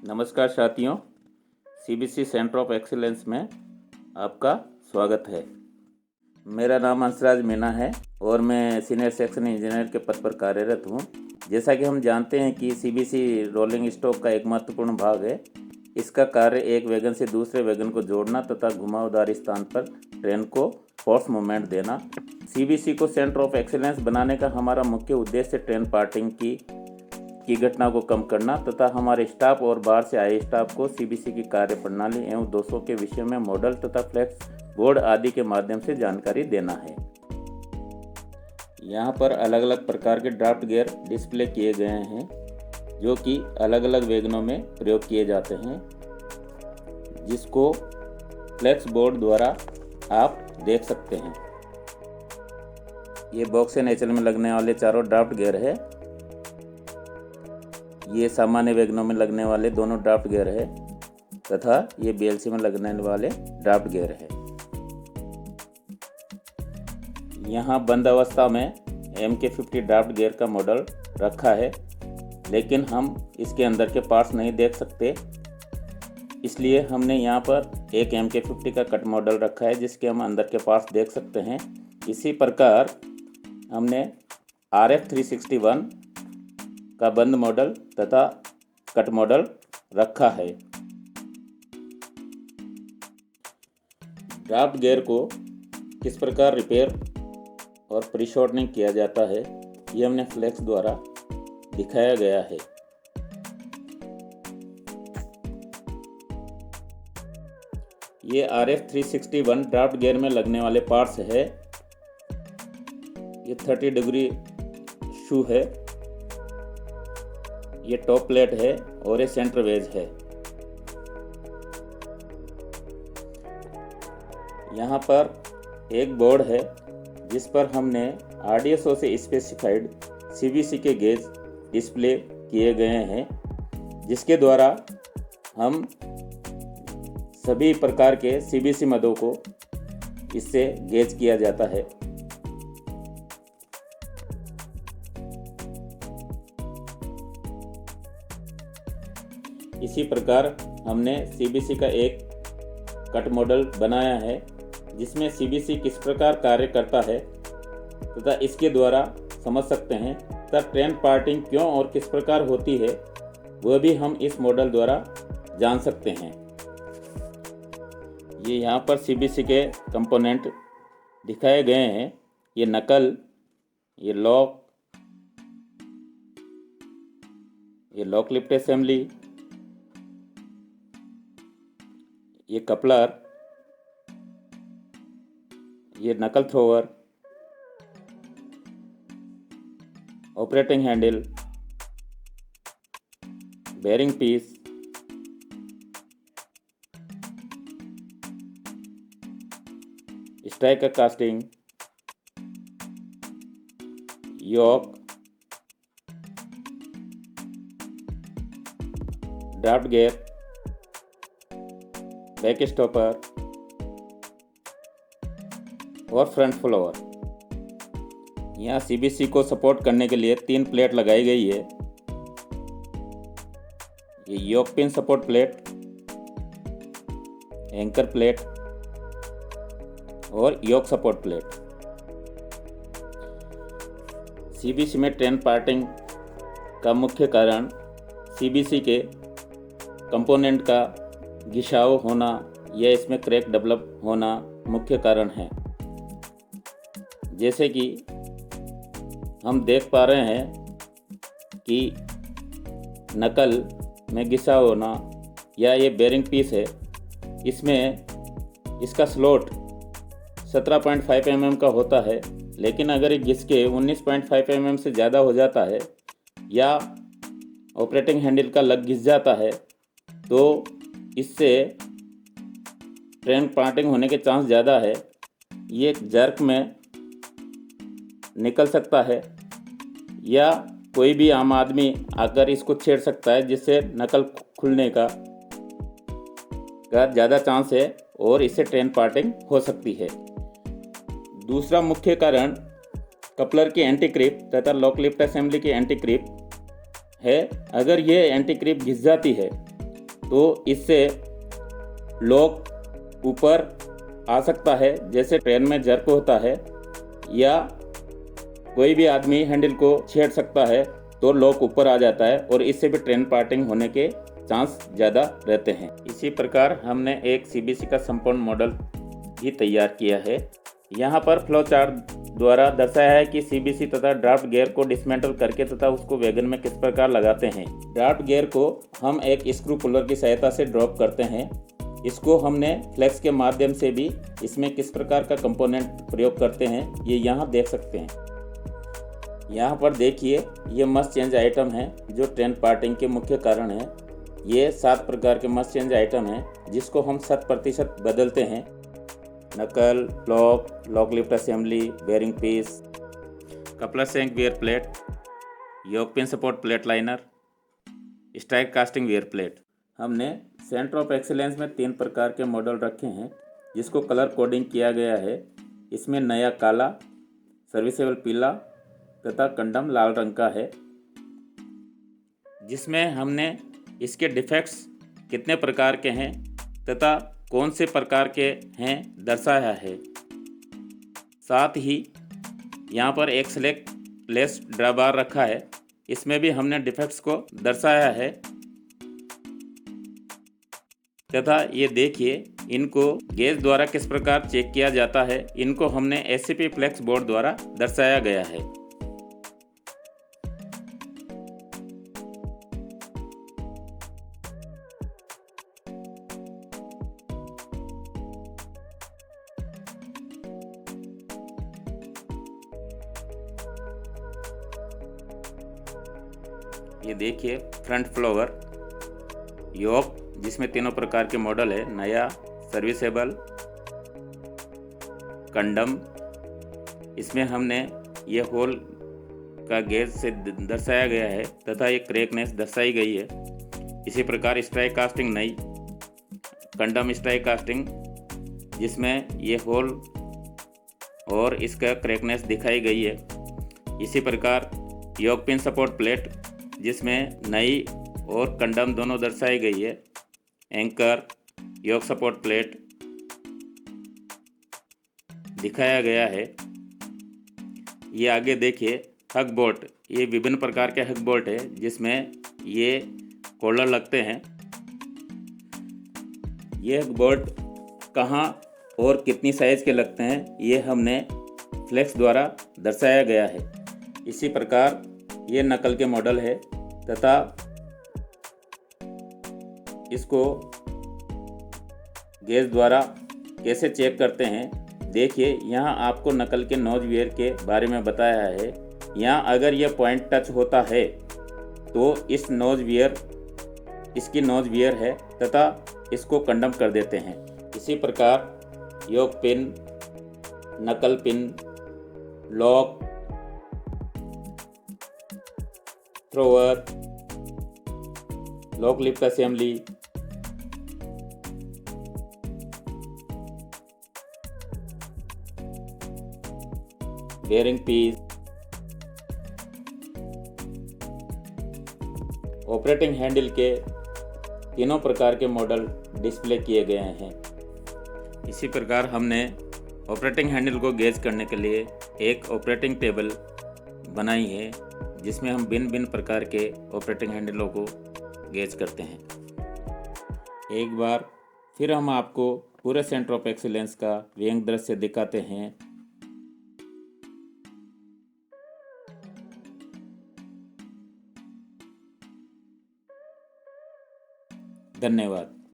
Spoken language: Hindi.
नमस्कार साथियों, सीबीसी सेंटर ऑफ एक्सीलेंस में आपका स्वागत है। मेरा नाम हंसराज मीना है और मैं सीनियर सेक्शन इंजीनियर के पद पर कार्यरत हूँ। जैसा कि हम जानते हैं कि सीबीसी रोलिंग स्टॉक का एक महत्वपूर्ण भाग है। इसका कार्य एक वैगन से दूसरे वैगन को जोड़ना तथा घुमावदार स्थान पर ट्रेन को फोर्स मूवमेंट देना। सीबीसी को सेंटर ऑफ एक्सीलेंस बनाने का हमारा मुख्य उद्देश्य ट्रेन पार्टिंग की घटना को कम करना तथा हमारे स्टाफ और बाहर से आए स्टाफ को सीबीसी की कार्य प्रणाली एवं दोषों के विषय में मॉडल तथा फ्लैक्स बोर्ड आदि के माध्यम से जानकारी देना है। यहाँ पर अलग अलग प्रकार के ड्राफ्ट गियर डिस्प्ले किए गए हैं जो कि अलग अलग वैगनों में प्रयोग किए जाते हैं, जिसको फ्लैक्स बोर्ड द्वारा आप देख सकते हैं। ये बॉक्स एंड एचएल में लगने वाले चारों ड्राफ्ट गियर है। ये सामान्य वैगनों में लगने वाले दोनों ड्राफ्ट गियर है तथा ये बीएलसी में लगने वाले ड्राफ्ट गियर है। यहाँ बंद अवस्था में MK50 ड्राफ्ट गियर का मॉडल रखा है, लेकिन हम इसके अंदर के पार्ट्स नहीं देख सकते, इसलिए हमने यहाँ पर एक MK50 का कट मॉडल रखा है जिसके हम अंदर के पार्ट्स देख सकते हैं। इसी प्रकार हमने RF361 का बंद मॉडल तथा कट मॉडल रखा है। ड्राफ्ट गियर को किस प्रकार रिपेयर और प्री शॉर्टनिंग किया जाता है, ये हमने फ्लैक्स द्वारा दिखाया गया है। ये RF361 ड्राफ्ट गियर में लगने वाले पार्ट्स है। ये 30 डिग्री शू है, ये टॉप प्लेट है और ये सेंटर वेज है। यहाँ पर एक बोर्ड है जिस पर हमने RDSO से स्पेसिफाइड CBC के गेज डिस्प्ले किए गए हैं, जिसके द्वारा हम सभी प्रकार के CBC मदों को इससे गेज किया जाता है। इसी प्रकार हमने CBC का एक कट मॉडल बनाया है जिसमें CBC किस प्रकार कार्य करता है तथा इसके द्वारा समझ सकते हैं तथा ट्रेन पार्टिंग क्यों और किस प्रकार होती है वह भी हम इस मॉडल द्वारा जान सकते हैं। ये यहाँ पर CBC के कंपोनेंट दिखाए गए हैं। ये नकल, ये लॉक लिफ्ट असेंबली, ये कपलर, ये knuckle thrower, operating handle, bearing piece, striker casting, yoke, draft gear, back stopper और फ्रंट फ्लोवर। यहाँ CBC को सपोर्ट करने के लिए 3 प्लेट लगाई गई है। ये yoke pin support plate, anchor plate और योक सपोर्ट प्लेट। CBC में ट्रेन पार्टिंग का मुख्य कारण CBC के कंपोनेंट का घिसाव होना या इसमें क्रैक डेवलप होना मुख्य कारण है। जैसे कि हम देख पा रहे हैं कि नकल में घिसाव होना या ये बेरिंग पीस है, इसमें इसका स्लॉट 17.5 mm का होता है, लेकिन अगर ये घिस के 19.5 mm से ज़्यादा हो जाता है या ऑपरेटिंग हैंडल का लग घिस जाता है तो इससे ट्रेन पार्टिंग होने के चांस ज़्यादा है। ये जर्क में निकल सकता है या कोई भी आम आदमी आकर इसको छेड़ सकता है, जिससे नकल खुलने का ज़्यादा चांस है और इससे ट्रेन पार्टिंग हो सकती है। दूसरा मुख्य कारण कपलर की एंटी क्रिप तथा लॉक लिफ्ट असेंबली की एंटी क्रिप है। अगर ये एंटी क्रिप घिस जाती है तो इससे लॉक ऊपर आ सकता है, जैसे ट्रेन में जर्क होता है, या कोई भी आदमी हैंडल को छेड़ सकता है तो लॉक ऊपर आ जाता है और इससे भी ट्रेन पार्टिंग होने के चांस ज़्यादा रहते हैं। इसी प्रकार हमने एक सीबीसी का संपूर्ण मॉडल भी तैयार किया है। यहाँ पर फ्लो चार्ट द्वारा दर्शाया है कि सीबीसी तथा ड्राफ्ट गियर को डिसमेंटल करके तथा उसको वैगन में किस प्रकार लगाते हैं। ड्राफ्ट गियर को हम एक स्क्रू पुलर की सहायता से ड्रॉप करते हैं। इसको हमने फ्लेक्स के माध्यम से भी इसमें किस प्रकार का कंपोनेंट प्रयोग करते हैं ये यहाँ देख सकते हैं। यहाँ पर देखिए, ये मस्ट चेंज आइटम है जो ट्रेन पार्टिंग के मुख्य कारण है। ये 7 प्रकार के मस्ट चेंज आइटम हैं जिसको हम 100% बदलते हैं। Knuckle, lock lift assembly, bearing piece, coupler shank wear plate, yoke pin support plate liner, strike casting wear plate. हमने सेंटर ऑफ एक्सीलेंस में 3 प्रकार के मॉडल रखे हैं जिसको कलर कोडिंग किया गया है। इसमें नया काला, सर्विसेबल पीला तथा कंडम लाल रंग का है, जिसमें हमने इसके डिफेक्ट्स कितने प्रकार के हैं तथा कौन से प्रकार के हैं दर्शाया है। साथ ही यहाँ पर एक सेलेक्ट लेस ड्राबार रखा है, इसमें भी हमने डिफेक्ट्स को दर्शाया है। तथा ये देखिए, इनको गेज द्वारा किस प्रकार चेक किया जाता है, इनको हमने एससीपी फ्लेक्स बोर्ड द्वारा दर्शाया गया है। ये देखिए, फ्रंट फ्लोवर योक जिसमें तीनों प्रकार के मॉडल है, नया, सर्विसेबल, कंडम। इसमें हमने ये होल का गेज से दर्शाया गया है तथा ये क्रैकनेस दर्शाई गई है। इसी प्रकार स्ट्राइक कास्टिंग नई, कंडम स्ट्राइक कास्टिंग जिसमें ये होल और इसका क्रैकनेस दिखाई गई है। इसी प्रकार योक पिन सपोर्ट प्लेट जिसमें नई और कंडम दोनों दर्शाई गई है। एंकर, योक सपोर्ट प्लेट दिखाया गया है। ये आगे देखिए, हक बोल्ट, ये विभिन्न प्रकार के हक बोल्ट है जिसमें ये कॉलर लगते हैं। ये हक बोल्ट कहाँ और कितनी साइज के लगते हैं ये हमने फ्लेक्स द्वारा दर्शाया गया है। इसी प्रकार ये नकल के मॉडल है तथा इसको गेज द्वारा कैसे चेक करते हैं, देखिए यहाँ आपको नकल के नोज वियर के बारे में बताया है। यहाँ अगर यह पॉइंट टच होता है तो इस नोज वियर, इसकी नोज वियर है तथा इसको कंडम कर देते हैं। इसी प्रकार yoke pin, knuckle pin, lock, thrower, lock lift assembly, bearing piece, operating handle के तीनों प्रकार के मॉडल डिस्प्ले किए गए हैं। इसी प्रकार हमने ऑपरेटिंग हैंडल को गेज करने के लिए एक ऑपरेटिंग टेबल बनाई है जिसमें हम भिन्न भिन्न प्रकार के ऑपरेटिंग हैंडलों को गेज करते हैं। एक बार फिर हम आपको पूरे सेंटर ऑफ एक्सीलेंस का व्यंग दृश्य दिखाते हैं। धन्यवाद।